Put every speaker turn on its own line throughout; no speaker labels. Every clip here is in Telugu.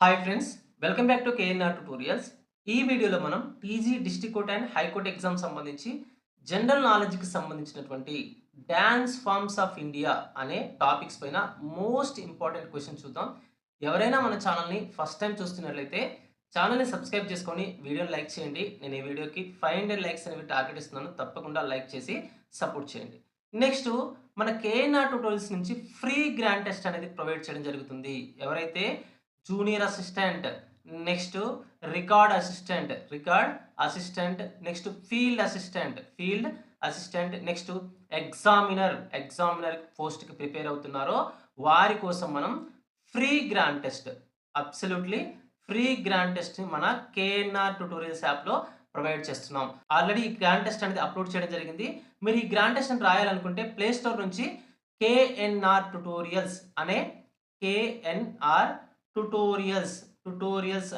Hi friends, welcome back to KNR tutorials. ఈ వీడియోలో మనం TG district court and high court exam సంబంధించి జనరల్ నాలెడ్జ్కి సంబంధించినటువంటి డాన్స్ ఫార్మ్స్ ఆఫ్ ఇండియా అనే టాపిక్స్ పైన మోస్ట్ ఇంపార్టెంట్ క్వశ్చన్ చూద్దాం. ఎవరైనా మన ఛానల్ని ఫస్ట్ టైం చూస్తున్నట్లయితే ఛానల్ని సబ్స్క్రైబ్ చేసుకొని వీడియోని లైక్ చేయండి. నేను ఈ వీడియోకి 500 లైక్స్ అనేవి టార్గెట్ ఇస్తున్నాను. తప్పకుండా లైక్ చేసి సపోర్ట్ చేయండి. నెక్స్ట్, మన కేఎన్ఆర్ ట్యుటోరియల్స్ నుంచి ఫ్రీ గ్రాండ్ టెస్ట్ అనేది ప్రొవైడ్ చేయడం జరుగుతుంది. ఎవరైతే junior assistant, next record assistant, next field assistant, next examiner పోస్ట్కి ప్రిపేర్ అవుతున్నారో వారి కోసం మనం free grand test, absolutely free grand test మన కేఎన్ఆర్ ట్యుటోరియల్స్ యాప్లో ప్రొవైడ్ చేస్తున్నాం. ఆల్రెడీ ఈ గ్రాండ్ టెస్ట్ అనేది అప్లోడ్ చేయడం జరిగింది. మీరు ఈ గ్రాండ్ టెస్ట్ రాయాలనుకుంటే ప్లే స్టోర్ నుంచి కేఎన్ఆర్ ట్యుటోరియల్స్ అనే కేఎన్ఆర్ ట్యుటోరియల్స్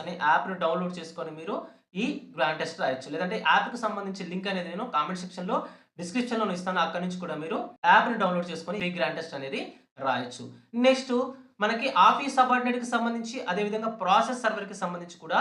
అనే యాప్‌ని డౌన్‌లోడ్ చేసుకొని మీరు ఈ గ్రాండ్ టెస్ట్ రాయొచ్చు. లేదంటే యాప్‌కి సంబంధించి లింక్ అనేది నేను కామెంట్ సెక్షన్‌లో, డిస్క్రిప్షన్‌లో ఇస్తాను. అక్కడి నుంచి కూడా మీరు యాప్‌ని డౌన్‌లోడ్ చేసుకొని ఫ్రీ గ్రాండ్ టెస్ట్ అనేది రాయొచ్చు. నెక్స్ట్, మనకి ఆఫీస్ సబార్డినేట్‌కి సంబంధించి, అదేవిధంగా ప్రాసెస్ సర్వర్‌కి సంబంధించి కూడా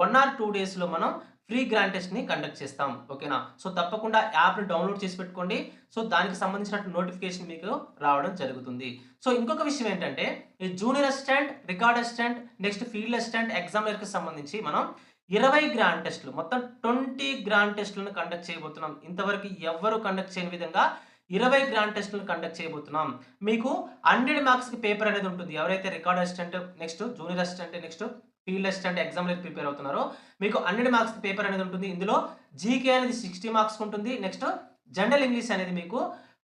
1 ఆర్ 2 డేస్‌లో మనం ఫ్రీ గ్రాండ్ టెస్ట్‌ని కండక్ట్ చేస్తాం. ఓకేనా? సో తప్పకుండా యాప్‌ని డౌన్‌లోడ్ చేసి పెట్టుకోండి. సో దానికి సంబంధించిన నోటిఫికేషన్ మీకు రావడం జరుగుతుంది. సో ఇంకొక విషయం ఏంటంటే, ఈ junior assistant, record assistant, next field assistant ఎగ్జామినర్‌కి సంబంధించి మనం 20 గ్రాండ్ టెస్ట్‌లు, మొత్తం 20 గ్రాండ్ టెస్ట్‌లను కండక్ట్ చేయబోతున్నాం. ఇంతవరకు ఎవ్వరు కండక్ట్ చేయని విధంగా 20 గ్రాండ్ టెస్ట్‌లను కండక్ట్ చేయబోతున్నాం. మీకు 100 మార్క్స్‌కి పేపర్ అనేది ఉంటుంది. ఎవరైతే record assistant, next junior assistant, next field assistant ఎగ్జామ్‌లకి ప్రిపేర్ అవుతున్నారో మీకు 100 మార్క్స్‌కి పేపర్ అనేది ఉంటుంది. ఇందులో జీకే అనేది 60 మార్క్స్‌కి ఉంటుంది. నెక్స్ట్ జనరల్ ఇంగ్లీష్ అనేది మీకు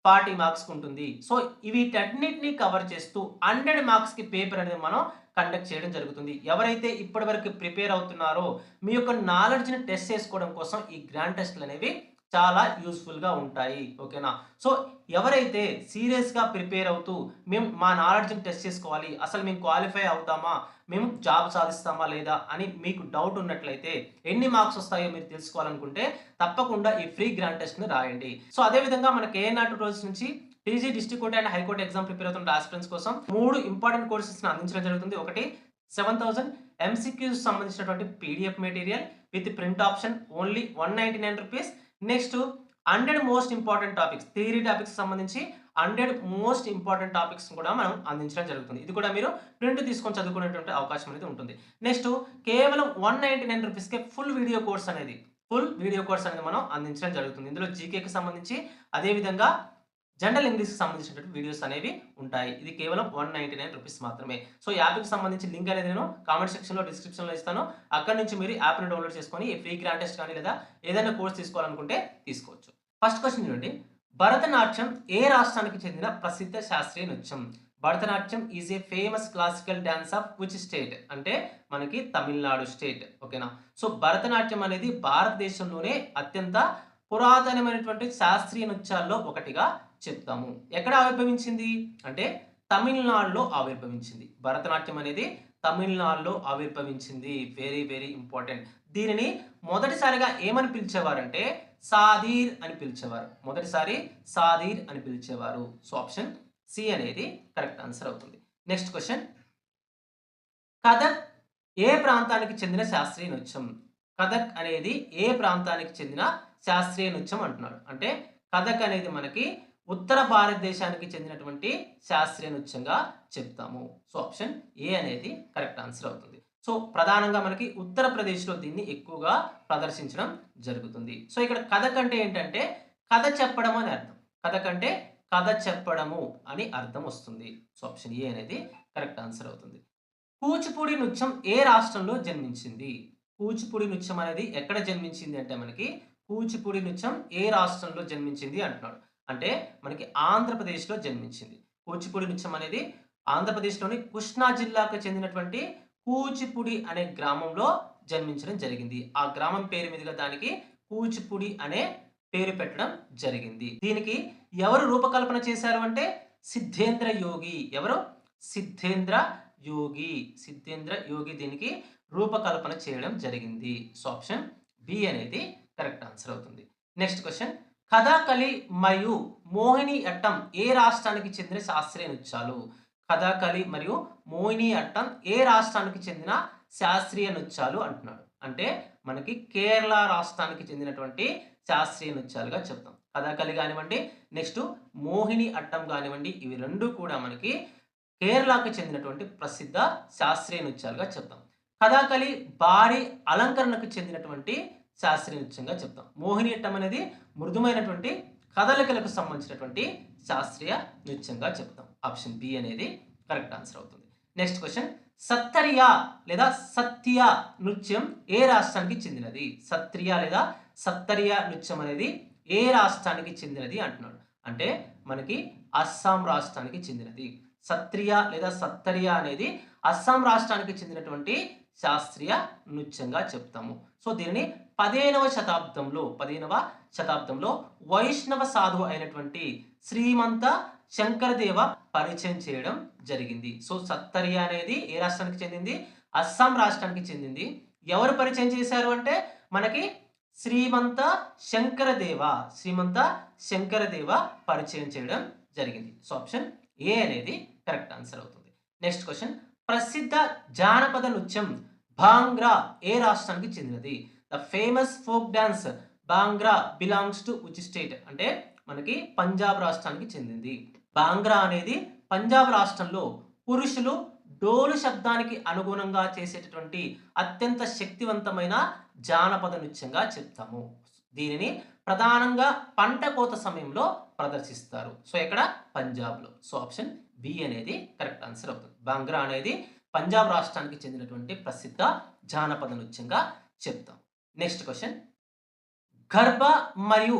40 మార్క్స్‌కి ఉంటుంది. సో వీటన్నిటిని కవర్ చేస్తూ 100 మార్క్స్‌కి పేపర్ అనేది మనం కండక్ట్ చేయడం జరుగుతుంది. ఎవరైతే ఇప్పటివరకు ప్రిపేర్ అవుతున్నారో మీ యొక్క నాలెడ్జ్‌ని టెస్ట్ చేసుకోవడం కోసం ఈ గ్రాండ్ టెస్ట్‌లు అనేవి చాలా యూజ్‌ఫుల్‌గా ఉంటాయి. ఓకేనా? సో ఎవరైతే సీరియస్‌గా ప్రిపేర్ అవుతూ మేము మా నాలెడ్జ్‌ని టెస్ట్ చేసుకోవాలి, అసలు మేము క్వాలిఫై అవుతామా, మేము జాబ్ సాధిస్తామా లేదా అని మీకు డౌట్ ఉన్నట్లయితే, ఎన్ని మార్క్స్ వస్తాయో మీరు తెలుసుకోవాలనుకుంటే తప్పకుండా ఈ ఫ్రీ గ్రాండ్ టెస్ట్‌ని రాయండి. సో అదే విధంగా మన కేఎన్ఆర్ ట్యుటోరియల్స్ నుంచి TG district court and high court exam prepare అవుతున్న ఆస్పిరెంట్స్ కోసం 3 ఇంపార్టెంట్ కోర్సెస్‌ని అందించడం జరుగుతుంది. ఒకటి 7000 ఎంసీక్యూస్ సంబంధించినటువంటి PDF material with print option only ₹199. Next 100 most important topics, theory topics సంబంధించి 100 మోస్ట్ ఇంపార్టెంట్ టాపిక్స్ కూడా మనం అందించడం జరుగుతుంది. ఇది కూడా మీరు ప్రింట్ తీసుకొని చదువుకునేటువంటి అవకాశం అనేది ఉంటుంది. నెక్స్ట్, కేవలం ₹199కే ఫుల్ వీడియో కోర్స్ అనేది మనం అందించడం జరుగుతుంది. ఇందులో జీకేకి సంబంధించి, అదే విధంగా జనరల్ ఇంగ్లీష్‌కి సంబంధించినటువంటి వీడియోస్ అనేవి ఉంటాయి. ఇది కేవలం ₹199 మాత్రమే. సో యాప్‌కి సంబంధించి లింక్ అనేది నేను కామెంట్ సెక్షన్‌లో, డిస్క్రిప్షన్‌లో ఇస్తాను. అక్కడి నుంచి మీరు యాప్‌ని డౌన్‌లోడ్ చేసుకొని ఈ ఫ్రీ గ్రాండ్ టెస్ట్ కానీ లేదా ఏదైనా కోర్స్ తీసుకోవాలనుకుంటే తీసుకోవచ్చు. ఫస్ట్ క్వెషన్ చూడండి. భరతనాట్యం ఏ రాష్ట్రానికి చెందిన ప్రసిద్ధ శాస్త్రీయ నృత్యం? Bharatanatyam is a famous classical dance of which state? అంటే మనకి తమిళనాడు స్టేట్. ఓకేనా? సో భరతనాట్యం అనేది భారతదేశంలోనే అత్యంత పురాతనమైనటువంటి శాస్త్రీయ నృత్యాల్లో ఒకటిగా చెప్తాము. ఎక్కడ ఆవిర్భవించింది అంటే తమిళనాడులో ఆవిర్భవించింది. భరతనాట్యం అనేది తమిళనాడులో ఆవిర్భవించింది. Very very important. దీనిని మొదటిసారిగా ఏమని పిలిచేవారంటే సాదీర్ అని పిలిచేవారు. మొదటిసారి సాదీర్ అని పిలిచేవారు. సో ఆప్షన్ సి అనేది కరెక్ట్ ఆన్సర్ అవుతుంది. Next question. కథక్ ఏ ప్రాంతానికి చెందిన శాస్త్రీయ నృత్యం? కథక్ అనేది ఏ ప్రాంతానికి చెందిన శాస్త్రీయ నృత్యం అంటున్నాడు. అంటే కథక్ అనేది మనకి ఉత్తర భారతదేశానికి చెందినటువంటి శాస్త్రీయ నృత్యంగా చెప్తాము. సో ఆప్షన్ ఏ అనేది కరెక్ట్ ఆన్సర్ అవుతుంది. సో ప్రధానంగా మనకి ఉత్తరప్రదేశ్‌లో దీన్ని ఎక్కువగా ప్రదర్శించడం జరుగుతుంది. సో ఇక్కడ కథక్ అంటే ఏంటంటే కథ చెప్పడం అని అర్థం. కథక్ అంటే కథ చెప్పడము అని అర్థం వస్తుంది. సో ఆప్షన్ ఏ అనేది కరెక్ట్ ఆన్సర్ అవుతుంది. కూచిపూడి నృత్యం ఏ రాష్ట్రంలో జన్మించింది? కూచిపూడి నృత్యం అనేది ఎక్కడ జన్మించింది అంటే మనకి కూచిపూడి నృత్యం ఏ రాష్ట్రంలో జన్మించింది అంటున్నాడు. అంటే మనకి ఆంధ్రప్రదేశ్‌లో జన్మించింది. కూచిపూడి నృత్యం అనేది ఆంధ్రప్రదేశ్‌లోని కృష్ణా జిల్లాకు చెందినటువంటి కూచిపూడి అనే గ్రామంలో జన్మించడం జరిగింది. ఆ గ్రామం పేరు మీదుగా దానికి కూచిపూడి అనే పేరు పెట్టడం జరిగింది. దీనికి ఎవరు రూపకల్పన చేశారు అంటే సిద్ధేంద్ర యోగి. ఎవరు? సిద్ధేంద్ర సిద్ధేంద్ర యోగి దీనికి రూపకల్పన చేయడం జరిగింది. సో ఆప్షన్ బి అనేది కరెక్ట్ ఆన్సర్ అవుతుంది. Next question. కథాకళి మరియు మోహిని అట్టం ఏ రాష్ట్రానికి చెందిన శాస్త్రీయ నృత్యాలు? కథాకళి మరియు మోహిని అట్టం ఏ రాష్ట్రానికి చెందిన శాస్త్రీయ నృత్యాలు అంటున్నాడు. అంటే మనకి కేరళ రాష్ట్రానికి చెందినటువంటి శాస్త్రీయ నృత్యాలుగా చెప్తాం. కథాకళి కానివ్వండి, నెక్స్ట్ మోహిని అట్టం కానివ్వండి, ఇవి రెండు కూడా మనకి కేరళకు చెందినటువంటి ప్రసిద్ధ శాస్త్రీయ నృత్యాలుగా చెప్తాం. కథాకళి భారీ అలంకరణకు చెందినటువంటి శాస్త్రీయ నృత్యంగా చెప్తాం. మోహిని అట్టం అనేది మృదుమైనటువంటి కదలికలకు సంబంధించినటువంటి శాస్త్రీయ నృత్యంగా చెప్తాం. ఆప్షన్ బి అనేది కరెక్ట్ ఆన్సర్ అవుతుంది. నెక్స్ట్ క్వశ్చన్, సత్తరియా లేదా సత్య నృత్యం ఏ రాష్ట్రానికి చెందినది? సత్రియ లేదా సత్తరియా నృత్యం అనేది ఏ రాష్ట్రానికి చెందినది అంటున్నాడు. అంటే మనకి అస్సాం రాష్ట్రానికి చెందినది. సత్రియ లేదా సత్తరియా అనేది అస్సాం రాష్ట్రానికి చెందినటువంటి శాస్త్రీయ నృత్యంగా చెప్తాము. సో దీనిని 15వ శతాబ్దంలో వైష్ణవ సాధువు అయినటువంటి శ్రీమంత శంకరదేవ పరిచయం చేయడం జరిగింది. సో సత్తరియా అనేది ఏ రాష్ట్రానికి చెందింది? అస్సాం రాష్ట్రానికి చెందింది. ఎవరు పరిచయం చేశారు అంటే మనకి శ్రీమంత శంకరదేవ పరిచయం చేయడం జరిగింది. సో ఆప్షన్ ఏ అనేది కరెక్ట్ ఆన్సర్ అవుతుంది. నెక్స్ట్ క్వశ్చన్, ప్రసిద్ధ జానపద నృత్యం భాంగ్రా ఏ రాష్ట్రానికి చెందినది? The famous folk dance bhangra belongs to which state? అంటే మనకి పంజాబ్ రాష్ట్రానికి చెందింది. భాంగ్రా అనేది పంజాబ్ రాష్ట్రంలో పురుషులు డోలు శబ్దానికి అనుగుణంగా చేసేటటువంటి అత్యంత శక్తివంతమైన జానపద నృత్యంగా చెప్తాము. దీనిని ప్రధానంగా పంట కోత సమయంలో ప్రదర్శిస్తారు. సో ఇక్కడ పంజాబ్లో. సో ఆప్షన్ బి అనేది కరెక్ట్ ఆన్సర్ అవుతుంది. భాంగ్రా అనేది పంజాబ్ రాష్ట్రానికి చెందినటువంటి ప్రసిద్ధ జానపద నృత్యంగా చెప్తాం. నెక్స్ట్ క్వశ్చన్, గర్భ మరియు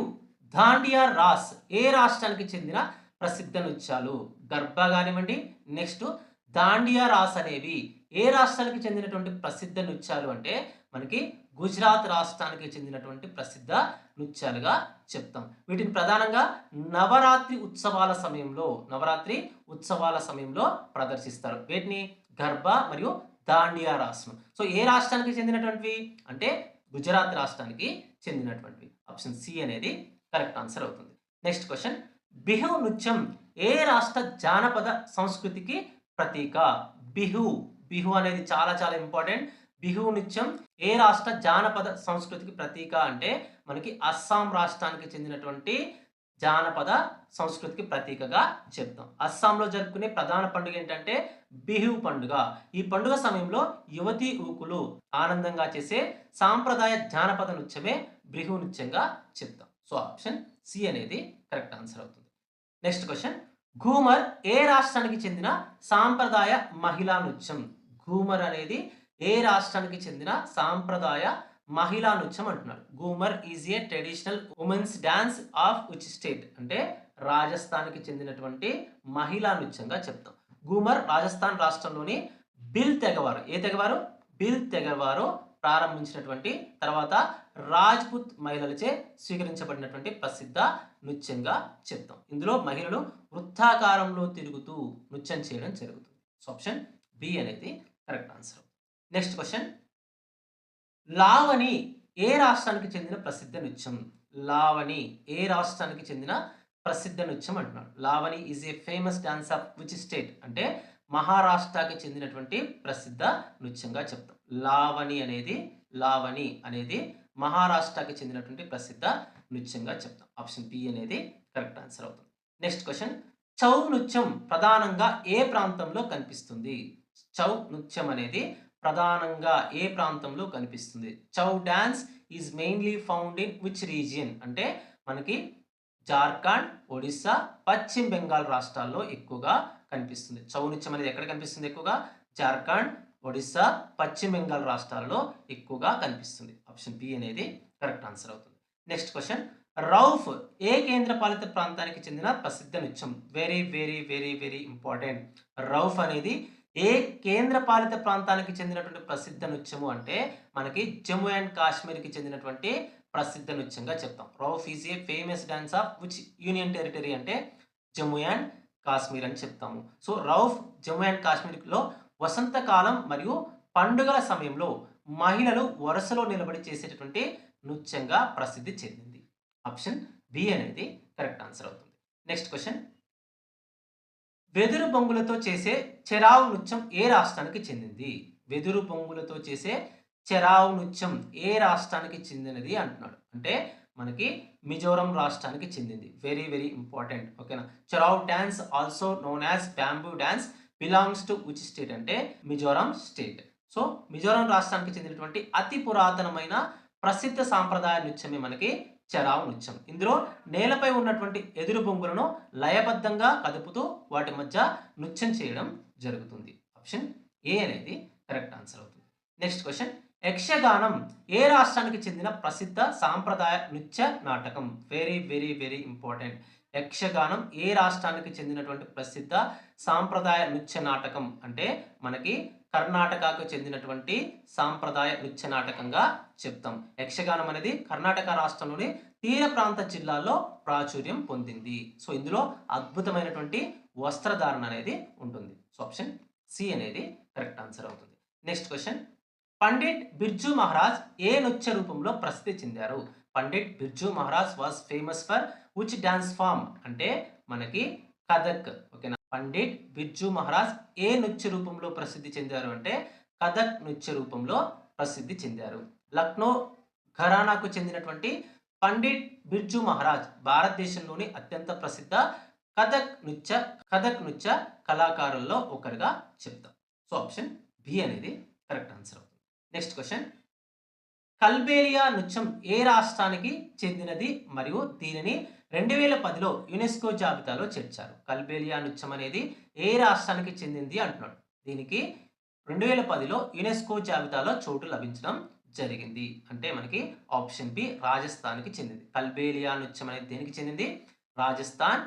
దాండియా రాస్ ఏ రాష్ట్రానికి చెందిన ప్రసిద్ధ నృత్యాలు? గర్భ కానివ్వండి, నెక్స్ట్ దాండియా రాస్ అనేవి ఏ రాష్ట్రానికి చెందినటువంటి ప్రసిద్ధ నృత్యాలు అంటే మనకి గుజరాత్ రాష్ట్రానికి చెందినటువంటి ప్రసిద్ధ నృత్యాలుగా చెప్తాం. వీటిని ప్రధానంగా నవరాత్రి ఉత్సవాల సమయంలో ప్రదర్శిస్తారు. వీటిని గర్భ మరియు దాండియా రాస్ను. సో ఏ రాష్ట్రానికి చెందినటువంటివి అంటే గుజరాత్ రాష్ట్రానికి చెందినటువంటివి. ఆప్షన్ సి అనేది కరెక్ట్ ఆన్సర్ అవుతుంది. నెక్స్ట్ క్వశ్చన్, బిహు నృత్యం ఏ రాష్ట్ర జానపద సంస్కృతికి ప్రతీక? బిహు అనేది చాలా చాలా ఇంపార్టెంట్. బిహు నృత్యం ఏ రాష్ట్ర జానపద సంస్కృతికి ప్రతీక అంటే మనకి అస్సాం రాష్ట్రానికి చెందినటువంటి జానపద సంస్కృతికి ప్రతీకగా చెప్తాం. అస్సాంలో జరుపుకునే ప్రధాన పండుగ ఏంటంటే బిహు పండుగ. ఈ పండుగ సమయంలో యువతీ యువకులు ఆనందంగా చేసే సాంప్రదాయ జానపద నృత్యమే బిహు నృత్యంగా చెప్తాం. సో ఆప్షన్ సి అనేది కరెక్ట్ ఆన్సర్ అవుతుంది. నెక్స్ట్ క్వశ్చన్, ఘూమర్ ఏ రాష్ట్రానికి చెందిన సాంప్రదాయ మహిళా నృత్యం? ఘూమర్ అనేది ఏ రాష్ట్రానికి చెందిన సాంప్రదాయ మహిళా నృత్యం అంటున్నాడు. Ghoomar is a traditional women's dance of which state? అంటే రాజస్థాన్కి చెందినటువంటి మహిళా నృత్యంగా చెప్తాం. ఘూమర్ రాజస్థాన్ రాష్ట్రంలోని బిల్ తెగవారు ప్రారంభించినటువంటి తర్వాత రాజ్పుత్ మహిళలచే స్వీకరించబడినటువంటి ప్రసిద్ధ నృత్యంగా చెప్తాం. ఇందులో మహిళలు వృత్తాకారంలో తిరుగుతూ నృత్యం చేయడం జరుగుతుంది. సో ఆప్షన్ బి అనేది correct answer. Next question, Lavani ఏ రాష్ట్రానికి చెందిన ప్రసిద్ధ నృత్యం? లావణి ఏ రాష్ట్రానికి చెందిన ప్రసిద్ధ నృత్యం అంటున్నాడు. Lavani is a famous dance of which state? అంటే మహారాష్ట్రకి చెందినటువంటి ప్రసిద్ధ నృత్యంగా చెప్తాం. లావణి అనేది మహారాష్ట్రకి చెందినటువంటి ప్రసిద్ధ నృత్యంగా చెప్తాం. ఆప్షన్ బి అనేది కరెక్ట్ ఆన్సర్ అవుతుంది. నెక్స్ట్ క్వశ్చన్, చౌ నృత్యం ప్రధానంగా ఏ ప్రాంతంలో కనిపిస్తుంది? చౌ నృత్యం అనేది ప్రధానంగా ఏ ప్రాంతంలో కనిపిస్తుంది? Chhau dance is mainly found in which region? అంటే మనకి జార్ఖండ్, ఒడిస్సా, పశ్చిమ బెంగాల్ రాష్ట్రాల్లో ఎక్కువగా కనిపిస్తుంది. చౌ నృత్యం అనేది ఎక్కడ కనిపిస్తుంది? ఎక్కువగా జార్ఖండ్, ఒడిస్సా, పశ్చిమ బెంగాల్ రాష్ట్రాల్లో ఎక్కువగా కనిపిస్తుంది. ఆప్షన్ బి అనేది కరెక్ట్ ఆన్సర్ అవుతుంది. నెక్స్ట్ క్వశ్చన్, రౌఫ్ ఏ కేంద్రపాలిత ప్రాంతానికి చెందిన ప్రసిద్ధ నృత్యం? Very very very very important. Rauf అనేది ఏ కేంద్రపాలిత ప్రాంతానికి చెందినటువంటి ప్రసిద్ధ నృత్యము అంటే మనకి జమ్మూ అండ్ కాశ్మీర్కి చెందినటువంటి ప్రసిద్ధ నృత్యంగా చెప్తాం. Rauf is a famous dance of which union territory? అంటే జమ్మూ అండ్ కాశ్మీర్ అని చెప్తాము. సో రౌఫ్ జమ్మూ అండ్ కాశ్మీర్లో వసంతకాలం మరియు పండుగల సమయంలో మహిళలు వరుసలో నిలబడి చేసేటటువంటి నృత్యంగా ప్రసిద్ధి చెందింది. ఆప్షన్ బి అనేది కరెక్ట్ ఆన్సర్ అవుతుంది. నెక్స్ట్ క్వశ్చన్, వెదురు బొంగులతో చేసే చెరావు నృత్యం ఏ రాష్ట్రానికి చెందింది? వెదురు బొంగులతో చేసే చెరావు నృత్యం ఏ రాష్ట్రానికి చెందినది అంటున్నాడు. అంటే మనకి మిజోరం రాష్ట్రానికి చెందింది. Very very important. ఓకేనా. Cheraw dance also known as bamboo dance belongs to which state అంటే మిజోరం స్టేట్. సో మిజోరం రాష్ట్రానికి చెందినటువంటి అతి పురాతనమైన ప్రసిద్ధ సాంప్రదాయ నృత్యమే మనకి చెరావు నృత్యం. ఇందులో నేలపై ఉన్నటువంటి ఎదురు బొంగులను లయబద్ధంగా కదుపుతూ వాటి మధ్య నృత్యం చేయడం జరుగుతుంది. ఆప్షన్ ఏ అనేది కరెక్ట్ ఆన్సర్ అవుతుంది. నెక్స్ట్ క్వశ్చన్, యక్షగానం ఏ రాష్ట్రానికి చెందిన ప్రసిద్ధ సాంప్రదాయ నృత్య నాటకం? Very very very important. Yakshagana ఏ రాష్ట్రానికి చెందినటువంటి ప్రసిద్ధ సాంప్రదాయ నృత్య నాటకం అంటే మనకి కర్ణాటకకు చెందినటువంటి సాంప్రదాయ నృత్య నాటకంగా చెప్తాం. యక్షగానం అనేది కర్ణాటక రాష్ట్రంలోని తీర ప్రాంత జిల్లాల్లో ప్రాచుర్యం పొందింది. సో ఇందులో అద్భుతమైనటువంటి వస్త్రధారణ అనేది ఉంటుంది. సో ఆప్షన్ సి అనేది కరెక్ట్ ఆన్సర్ అవుతుంది. నెక్స్ట్ క్వశ్చన్, పండిట్ బిర్జూ మహారాజ్ ఏ నృత్య రూపంలో ప్రసిద్ధి చెందారు? Pandit Birju Maharaj was famous for which dance form అంటే మనకి కథక్. ఓకేనా. పండిట్ బిర్జూ మహారాజ్ ఏ నృత్య రూపంలో ప్రసిద్ధి చెందారు అంటే కథక్ నృత్య రూపంలో ప్రసిద్ధి చెందారు. లక్నో ఘరానాకు చెందినటువంటి పండిట్ బిర్జూ మహారాజ్ భారతదేశంలోని అత్యంత ప్రసిద్ధ కథక్ నృత్య కళాకారుల్లో ఒకరిగా చెప్తాం. సో ఆప్షన్ బి అనేది కరెక్ట్ ఆన్సర్ అవుతుంది. నెక్స్ట్ క్వశ్చన్, కల్బేలియా నృత్యం ఏ రాష్ట్రానికి చెందినది మరియు దీనిని 2010లో యునెస్కో జాబితాలో చేర్చారు? కల్బేలియా నృత్యం అనేది ఏ రాష్ట్రానికి చెందింది అంటున్నాడు. దీనికి 2010లో యునెస్కో జాబితాలో చోటు లభించడం జరిగింది. అంటే మనకి ఆప్షన్ బి రాజస్థాన్కి చెందింది. కల్బేలియా నృత్యం అనేది దేనికి చెందింది? రాజస్థాన్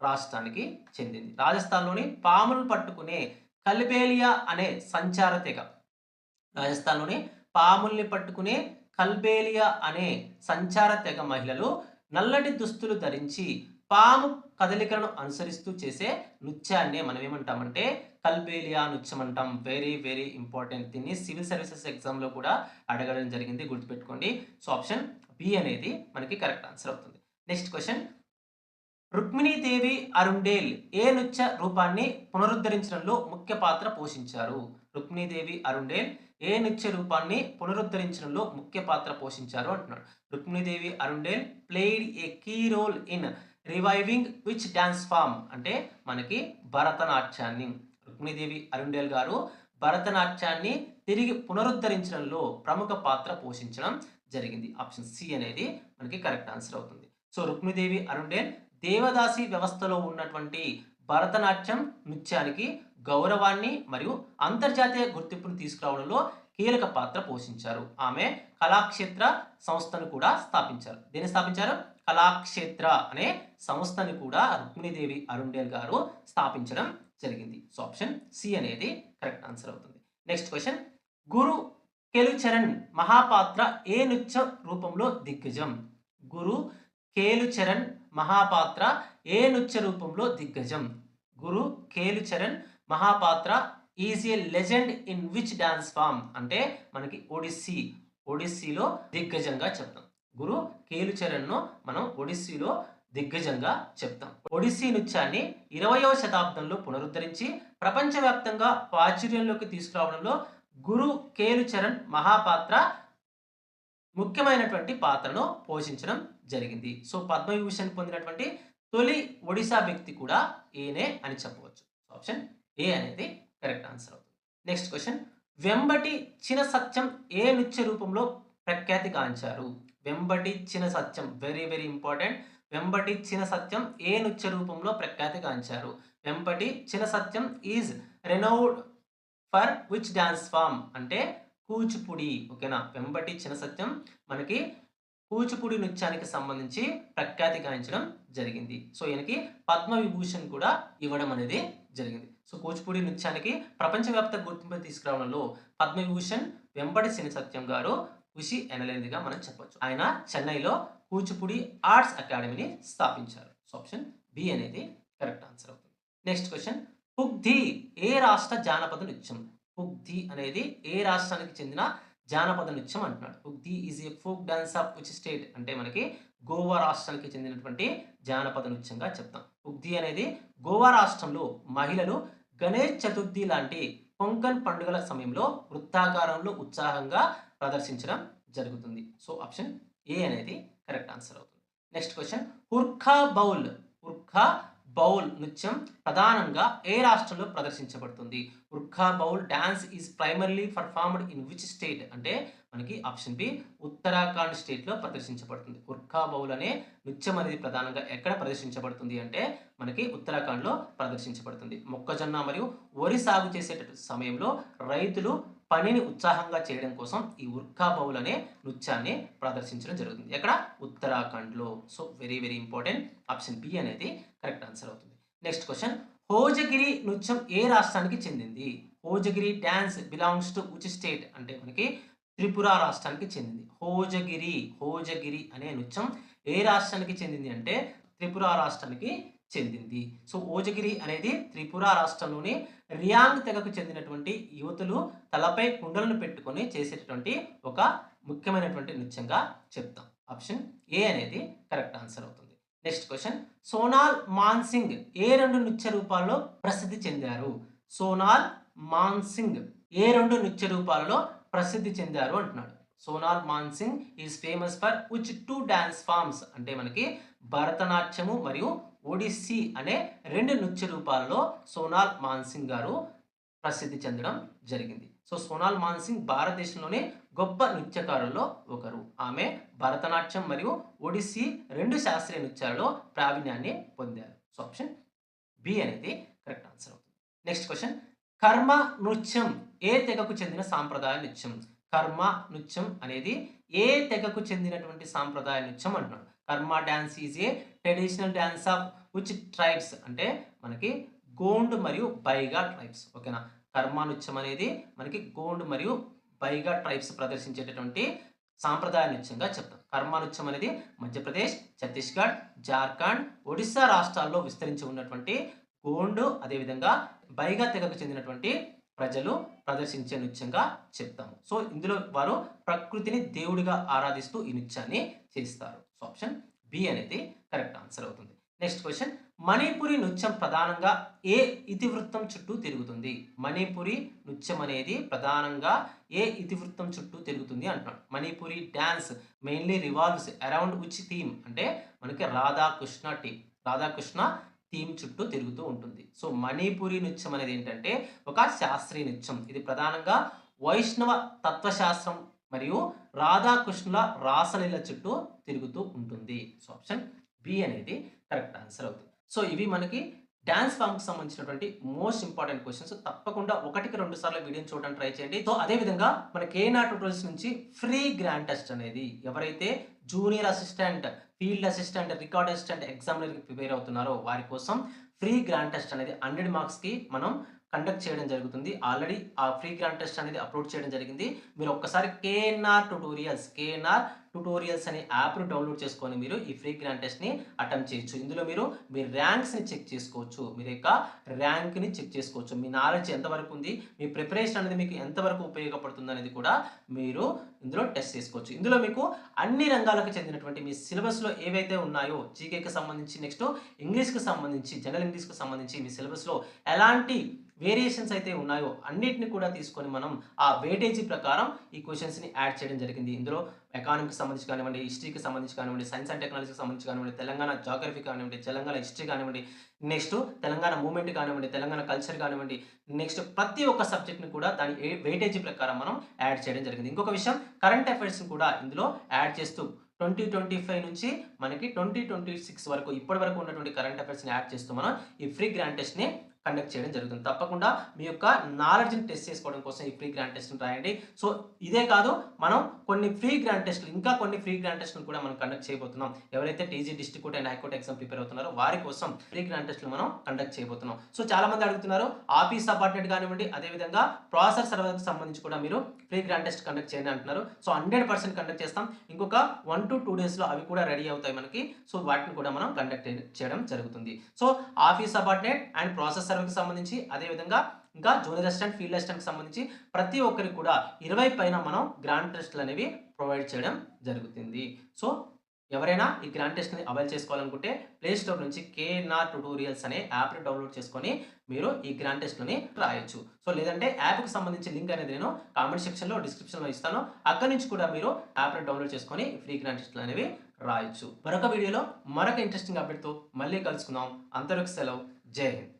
రాష్ట్రానికి చెందింది. రాజస్థాన్లోని పాములను పట్టుకునే కల్బేలియా అనే సంచార తెగ, రాజస్థాన్లోని పాముల్ని పట్టుకునే కల్బేలియా అనే సంచార తెగ మహిళలు నల్లటి దుస్తులు ధరించి పాము కదలికలను అనుసరిస్తూ చేసే నృత్యాన్ని మనం ఏమంటామంటే కల్బేలియా నృత్యం అంటాం. Very very important. దీన్ని సివిల్ సర్వీసెస్ ఎగ్జామ్లో కూడా అడగడం జరిగింది, గుర్తుపెట్టుకోండి. సో ఆప్షన్ బి అనేది మనకి కరెక్ట్ ఆన్సర్ అవుతుంది. నెక్స్ట్ క్వశ్చన్, రుక్మిణీదేవి అరుండేల్ ఏ నృత్య రూపాన్ని పునరుద్ధరించడంలో ముఖ్య పాత్ర పోషించారు? రుక్మిణీదేవి అరుండేల్ ఏ నృత్య రూపాన్ని పునరుద్ధరించడంలో ముఖ్య పాత్ర పోషించారు అంటున్నాడు. Rukmini Devi Arundale played a key role in reviving which dance form అంటే మనకి భరతనాట్యాన్ని. రుక్మిణీదేవి అరుండేల్ గారు భరతనాట్యాన్ని తిరిగి పునరుద్ధరించడంలో ప్రముఖ పాత్ర పోషించడం జరిగింది. ఆప్షన్ సి అనేది మనకి కరెక్ట్ ఆన్సర్ అవుతుంది. సో రుక్మిణీదేవి అరుండేల్ దేవదాసి వ్యవస్థలో ఉన్నటువంటి భరతనాట్యం నృత్యానికి గౌరవాన్ని మరియు అంతర్జాతీయ గుర్తింపును తీసుకురావడంలో కీలక పాత్ర పోషించారు. ఆమె కళాక్షేత్ర సంస్థను కూడా స్థాపించారు. దేన్ని స్థాపించారు? కళాక్షేత్ర అనే సంస్థని కూడా రుక్మిణీదేవి అరుండేల్ గారు స్థాపించడం జరిగింది. సో ఆప్షన్ సి అనేది కరెక్ట్ ఆన్సర్ అవుతుంది. నెక్స్ట్ క్వశ్చన్, గురు కేలుచరణ్ మహాపాత్ర ఏ నృత్య రూపంలో దిగ్గజం? గురు కేలుచరణ్ మహాపాత్ర ఏ నృత్య రూపంలో దిగ్గజం? Guru Kelucharan Mohapatra is a legend in which dance form అంటే మనకి ఒడిస్సీలో దిగ్గజంగా చెప్తాం. గురు కేలుచరణ్ను మనం ఒడిస్సీలో దిగ్గజంగా చెప్తాం. ఒడిస్సీ నృత్యాన్ని 20వ శతాబ్దంలో పునరుద్ధరించి ప్రపంచవ్యాప్తంగా ప్రాచుర్యంలోకి తీసుకురావడంలో గురు కేలుచరణ్ మహాపాత్ర ముఖ్యమైనటువంటి పాత్రను పోషించడం జరిగింది. సో పద్మవిభూషణ్ పొందినటువంటి తొలి ఒడిశా వ్యక్తి కూడా ఈయనే అని చెప్పవచ్చు. ఆప్షన్ ఏ అనేది కరెక్ట్ ఆన్సర్ అవుతుంది. నెక్స్ట్ క్వశ్చన్, వెంబటి చిన సత్యం ఏ నృత్య రూపంలో ప్రఖ్యాతి గాంచారు? Vempati Chinna Satyam very very important. Vempati Chinna Satyam ఏ నృత్య రూపంలో ప్రఖ్యాతి గాంచారు? Vempati Chinna Satyam is renowned for which dance form అంటే కూచిపూడి. ఓకేనా. వెంబటి చిన సత్యం మనకి కూచిపూడి నృత్యానికి సంబంధించి ప్రఖ్యాతి గాంచడం జరిగింది. సో ఈయనకి పద్మవిభూషణ్ కూడా ఇవ్వడం అనేది జరిగింది. సో కూచిపూడి నృత్యానికి ప్రపంచవ్యాప్త గుర్తింపు తీసుకురావడంలో పద్మవిభూషణ్ వెంబడి చిన సత్యం గారు కృషి ఎనలేనిదిగా మనం చెప్పొచ్చు. ఆయన చెన్నైలో కూచిపూడి ఆర్ట్స్ అకాడమీని స్థాపించారు. సో ఆప్షన్ బి అనేది కరెక్ట్ ఆన్సర్ అవుతుంది. నెక్స్ట్ క్వశ్చన్, పుగ్ధి ఏ రాష్ట్ర జానపద నృత్యం? పుగ్ధి అనేది ఏ రాష్ట్రానికి చెందిన జానపద నృత్యం అంటున్నాడు. Fugdi is a folk dance of which state అంటే మనకి గోవా రాష్ట్రానికి చెందినటువంటి జానపద నృత్యంగా చెప్తాం. ఉగ్ది అనేది గోవా రాష్ట్రంలో మహిళలు గణేష్ చతుర్థి లాంటి కొంకణ్ పండుగల సమయంలో వృత్తాకారంలో ఉత్సాహంగా ప్రదర్శించడం జరుగుతుంది. సో ఆప్షన్ ఏ అనేది కరెక్ట్ ఆన్సర్ అవుతుంది. నెక్స్ట్ క్వశ్చన్, హుర్ఖా బౌల్ నృత్యం ప్రధానంగా ఏ రాష్ట్రంలో ప్రదర్శించబడుతుంది? Hurka Baul dance is primarily performed in which state? అంటే మనకి ఆప్షన్ బి ఉత్తరాఖండ్ స్టేట్లో ప్రదర్శించబడుతుంది. హుర్ఖా బౌల్ అనే నృత్యం అనేది ప్రధానంగా ఎక్కడ ప్రదర్శించబడుతుంది అంటే మనకి ఉత్తరాఖండ్లో ప్రదర్శించబడుతుంది. మొక్కజొన్న మరియు వరి సాగు చేసే సమయంలో రైతులు పనిని ఉత్సాహంగా చేయడం కోసం ఈ హుర్ఖా బౌల్ అనే నృత్యాన్ని ప్రదర్శించడం జరుగుతుంది. ఎక్కడ? ఉత్తరాఖండ్లో. So very very important, option B అనేది కరెక్ట్ ఆన్సర్ అవుతుంది. నెక్స్ట్ క్వశ్చన్, హోజగిరి నృత్యం ఏ రాష్ట్రానికి చెందింది? Hojagiri dance belongs to which state? అంటే మనకి త్రిపుర రాష్ట్రానికి చెందింది. హోజగిరి అనే నృత్యం ఏ రాష్ట్రానికి చెందింది అంటే త్రిపుర రాష్ట్రానికి చెందింది. సో హోజగిరి అనేది త్రిపుర రాష్ట్రంలోని రియాంగ్ తెగకు చెందినటువంటి యువతులు తలపై కుండలను పెట్టుకొని చేసేటటువంటి ఒక ముఖ్యమైనటువంటి నృత్యంగా చెప్తాం. ఆప్షన్ ఏ అనేది కరెక్ట్ ఆన్సర్ అవుతుంది. నెక్స్ట్ క్వశ్చన్, సోనాల్ మాన్సింగ్ ఏ 2 నృత్య రూపాల్లో ప్రసిద్ధి చెందారు? సోనాల్ మాన్సింగ్ ఏ 2 నృత్య రూపాలలో ప్రసిద్ధి చెందారు అంటున్నాడు. Sonal Mansingh is famous for which 2 dance forms? అంటే మనకి భరతనాట్యము మరియు ఒడిస్సీ అనే 2 నృత్య రూపాలలో సోనాల్ మాన్సింగ్ గారు ప్రసిద్ధి చెందడం జరిగింది. సో సోనాల్ మాన్సింగ్ భారతదేశంలోనే గొప్ప నృత్యకారుల్లో ఒకరు. ఆమె భరతనాట్యం మరియు ఒడిస్సీ 2 శాస్త్రీయ నృత్యాలలో ప్రావీణ్యాన్ని పొందారు. సో ఆప్షన్ బి అనేది కరెక్ట్ ఆన్సర్ అవుతుంది. నెక్స్ట్ క్వశ్చన్, కర్మ నృత్యం ఏ తెగకు చెందిన సాంప్రదాయ నృత్యం? కర్మ నృత్యం అనేది ఏ తెగకు చెందినటువంటి సాంప్రదాయ నృత్యం అంటున్నాడు. కర్మ dance is a traditional dance of which tribes? అంటే మనకి గోండ్ మరియు బైగా ట్రైబ్స్. ఓకేనా? కర్మ నృత్యం అనేది మనకి గోండ్ మరియు బైగా ట్రైబ్స్ ప్రదర్శించేటటువంటి సాంప్రదాయ నృత్యంగా చెప్తాం. కర్మ నృత్యం అనేది మధ్యప్రదేశ్, ఛత్తీస్గఢ్, జార్ఖండ్, ఒడిస్సా రాష్ట్రాల్లో విస్తరించి ఉన్నటువంటి గోండ్ అదేవిధంగా బైగా తెగకు చెందినటువంటి ప్రజలు ప్రదర్శించే నృత్యంగా చెప్తాము. సో ఇందులో వారు ప్రకృతిని దేవుడిగా ఆరాధిస్తూ ఈ నృత్యాన్ని చేస్తారు. సో ఆప్షన్ బి అనేది కరెక్ట్ ఆన్సర్ అవుతుంది. నెక్స్ట్ క్వశ్చన్, మణిపురి నృత్యం ప్రధానంగా ఏ ఇతివృత్తం చుట్టూ తిరుగుతుంది? మణిపురి నృత్యం అనేది ప్రధానంగా ఏ ఇతివృత్తం చుట్టూ తిరుగుతుంది అంటున్నాడు. Manipuri dance mainly revolves around which theme? అంటే మనకి రాధాకృష్ణ థీమ్ చుట్టూ తిరుగుతూ ఉంటుంది. సో మణిపురి నృత్యం అనేది ఏంటంటే ఒక శాస్త్రీయ నృత్యం. ఇది ప్రధానంగా వైష్ణవ తత్వశాస్త్రం మరియు రాధాకృష్ణుల రాసలీల చుట్టూ తిరుగుతూ ఉంటుంది. సో ఆప్షన్ బి అనేది కరెక్ట్ ఆన్సర్ అవుతుంది. సో ఇవి మనకి డాన్స్ ఫామ్కి సంబంధించినటువంటి మోస్ట్ ఇంపార్టెంట్ క్వశ్చన్స్. తప్పకుండా 1-2 సార్లు వీడియోని చూడడానికి ట్రై చేయండి. సో అదే విధంగా మన కేఎన్ఆర్ ట్యూటోరియల్స్ నుంచి ఫ్రీ గ్రాండ్ టెస్ట్ అనేది ఎవరైతే junior assistant, field assistant, record assistant ఎగ్జామ్లకి ప్రిపేర్ అవుతున్నారో వారి కోసం ఫ్రీ గ్రాండ్ టెస్ట్ అనేది 100 మార్క్స్కి మనం కండక్ట్ చేయడం జరుగుతుంది. ఆల్రెడీ ఆ ఫ్రీ గ్రాండ్ టెస్ట్ అనేది అప్లోడ్ చేయడం జరిగింది. మీరు ఒక్కసారి కేఎన్ఆర్ ట్యూటోరియల్స్ అనే యాప్ను డౌన్లోడ్ చేసుకొని మీరు ఈ ఫ్రీ గ్రాండ్ టెస్ట్ని అటెంప్ట్ చేయొచ్చు. ఇందులో మీరు మీ ర్యాంక్స్ని చెక్ చేసుకోవచ్చు, మీ యొక్క ర్యాంక్ని చెక్ చేసుకోవచ్చు, మీ నాలెడ్జ్ ఎంతవరకు ఉంది, మీ ప్రిపరేషన్ అనేది మీకు ఎంతవరకు ఉపయోగపడుతుంది అనేది కూడా మీరు ఇందులో టెస్ట్ చేసుకోవచ్చు. ఇందులో మీకు అన్ని రంగాలకు చెందినటువంటి మీ సిలబస్లో ఏవైతే ఉన్నాయో జీకేకి సంబంధించి, నెక్స్ట్ ఇంగ్లీష్కి సంబంధించి, జనరల్ ఇంగ్లీష్కి సంబంధించి మీ సిలబస్లో ఎలాంటి వేరియేషన్స్ అయితే ఉన్నాయో అన్నిటిని కూడా తీసుకొని మనం ఆ వెయిటేజీ ప్రకారం ఈ క్వశ్చన్స్ని యాడ్ చేయడం జరిగింది. ఇందులో ఎకానమీకి సంబంధించి కానివ్వండి, హిస్టరీకి సంబంధించి కానివ్వండి, సైన్స్ అండ్ టెక్నాలజీకి సంబంధించి కానివ్వండి, తెలంగాణ జాగ్రఫీ కానివ్వండి, తెలంగాణ హిస్టరీ కానివ్వండి, నెక్స్ట్ తెలంగాణ మూమెంట్ కానివ్వండి, తెలంగాణ కల్చర్ కానివ్వండి, నెక్స్ట్ ప్రతి ఒక్క సబ్జెక్ట్ని కూడా దాని వెయిటేజీ ప్రకారం మనం యాడ్ చేయడం జరిగింది. ఇంకొక విషయం, కరెంట్ అఫైర్స్ని కూడా ఇందులో యాడ్ చేస్తూ 2025 నుంచి మనకి 2026 వరకు ఇప్పటి వరకు ఉన్నటువంటి కరెంట్ అఫైర్స్ని యాడ్ చేస్తూ మనం ఈ ఫ్రీ గ్రాండ్ టెస్ట్ని కండక్ట్ చేయడం జరుగుతుంది. తప్పకుండా మీ యొక్క నాలెడ్జ్ని టెస్ట్ చేసుకోవడం కోసం ఈ ఫ్రీ గ్రాండ్ టెస్ట్ని రాయండి. సో ఇదే కాదు, మనం కొన్ని ఫ్రీ గ్రాండ్ టెస్ట్లు, ఇంకా కొన్ని ఫ్రీ గ్రాండ్ టెస్ట్లు కూడా మనం కండక్ట్ చేయబోతున్నాం. ఎవరైతే TG district court and high court exam prepare అవుతున్నారో వారి కోసం ఫ్రీ గ్రాండ్ టెస్ట్లు మనం కండక్ట్ చేయబోతున్నాం. సో చాలా మంది అడుగుతున్నారు, ఆఫీస్ సబార్డినేట్ కానివ్వండి, అదేవిధంగా ప్రాసెసర్ సర్వర్కి సంబంధించి కూడా మీరు ఫ్రీ గ్రాండ్ టెస్ట్ కండక్ట్ చేయండి అంటున్నారు. సో 100% కండక్ట్ చేస్తాం. ఇంకొక 1 to 2 డేస్లో అవి కూడా రెడీ అవుతాయి మనకి. సో వాటిని కూడా మనం కండక్ట్ చేయడం జరుగుతుంది. So office subordinate and process సర్వర్కి సంబంధించి, అదేవిధంగా ఇంకా జూనియర్ అసిస్టెంట్, ఫీల్డ్ అసిస్టెంట్కి సంబంధించి ప్రతి ఒక్కరికి కూడా 20 పైన మనం గ్రాండ్ టెస్ట్లు అనేవి ప్రొవైడ్ చేయడం జరుగుతుంది. సో ఎవరైనా ఈ గ్రాండ్ టెస్ట్‌ని అవైల్ చేసుకోవాలనుకుంటే ప్లే స్టోర్ నుంచి కేఎన్ఆర్ ట్యుటోరియల్స్ అనే యాప్‌ని డౌన్‌లోడ్ చేసుకొని మీరు ఈ గ్రాండ్ టెస్ట్‌లని రాయొచ్చు. సో, లేదంటే యాప్‌కి సంబంధించి లింక్ అనేది నేను కామెంట్ సెక్షన్‌లో, డిస్క్రిప్షన్‌లో ఇస్తాను. అక్కడి నుంచి కూడా మీరు యాప్‌ని డౌన్‌లోడ్ చేసుకొని ఫ్రీ గ్రాండ్ టెస్ట్‌లు అనేవి రాయొచ్చు. మరొక వీడియోలో మరొక ఇంట్రెస్టింగ్ అప్డేట్‌తో మళ్ళీ కలుసుకుందాం. అంతవరకు సెలవు. జై హింద్.